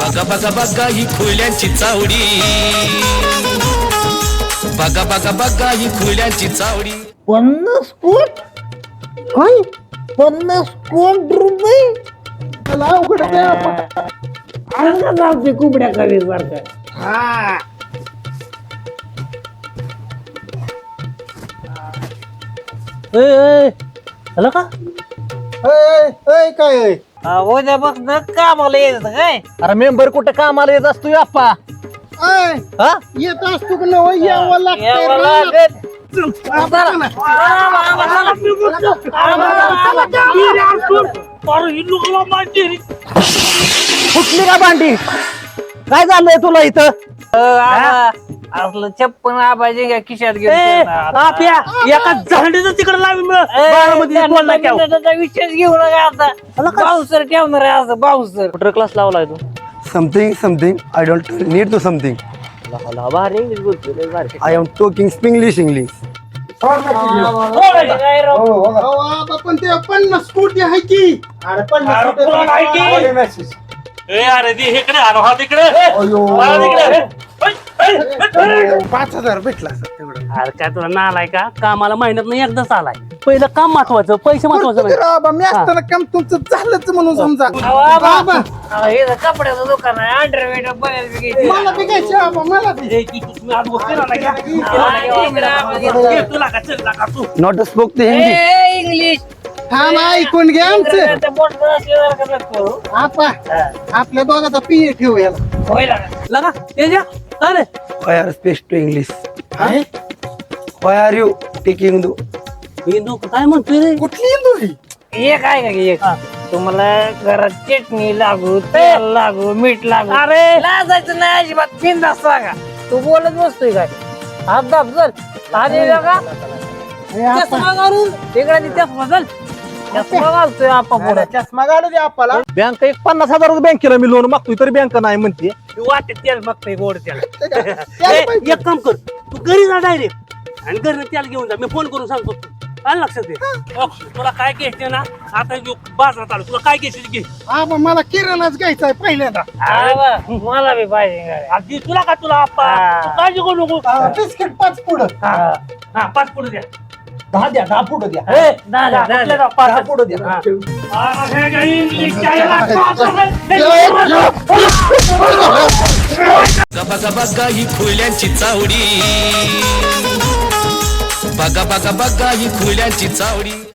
बघा बघा बघा ही खुल्यांची चावडी, बघा बघा बघा ही खुल्यांची चावडी. 50 कोट काय 50 कोट रुपये मला अवघड आहे आपण. अर्धा जाते कुबड्या कवी सारखं. हा झालं का काय उद्या बघ कामाला येत काय. अरे मेंबर कुठं कामाला येत असतो आप्पा? हा येत असतो का नव यावं यावं लागतं. लागत. कुठली का भांडी? काय झालंय तुला इथं? असलं छप्पन आबाजी का खिशात घेऊन आप्या एका झाडीचं तिकडे लावी विशेष घेऊ नका आता. बाउन्सर ठेवणार आहे असं बाउन्सर. कुठं क्लास लावलाय तू? Something. I don't need to something. भारी इंग्लिश बोलतो लय भारी. I am talking English. काय राव. पण ते 50 कोटी आहे की. अरे 50 अरे ते इकडे आलो हा तिकडे 5,000 भेटला सर तेवढं. अरे काय तुला नालाय का? कामाला महिन्यात नाही एकदाच आलाय. पहिलं काम महत्वाचं, पैसे महत्वाचं नाही. बाबा मी असताना काम तुमचं झालंच म्हणून समजा. बाबा हे कपड्याचं दुकान आहे. अंडरवेट बघायला मला बी घ्यायचे बाबा मला बी. Not spoke the Hindi. English हा ना ऐकून घ्या आमचं. आपा आपल्या दोघाचा पीए ठेवू याला. लगा तेजा अरे Why are speak to English? Why are you taking the? Hindu काय म्हणतोय रे? कुठली हिंदू? एक आहे का एक तुम्हाला घरात चटणी लागू तेल लागू मीठ लागू अरे लाजायचं नाही अजिबात बिनधास्त सांगा. तू बोलत बसतोय काय हात दाब चल आणि का चष्मा घालून तिकडे ती चष्मा चल चष्मा घालतोय आपा पुढे. चष्मा घालू दे आपल्याला. बँक एक 50,000 बँकेला मी लोन मागतोय तरी बँक नाही म्हणते. वाटत त्याला मागतोय गोड त्याला. एक काम कर, तू घरी जा डायरेक्ट आणि घरी त्याला घेऊन जा. मी फोन करून सांगतो. आलं लक्षात दे. तुला काय घ्यायचं ना आता बाजारात आलो. तुला काय घ्यायचं घे. आबा मला किराणाच घ्यायचा आहे पहिल्यांदा. मला बी पाहिजे अगदी तुला का तुला आप्पा तू काळजी करू नको. बिस्किट 5 पुढं. हा 5 पुढे द्या. 10 द्या 10 पुढं द्या. 5 पुढे द्या. बघा बघा ही खुल्यांची चावडी, बघा बघा बघा ही खुल्यांची चावडी.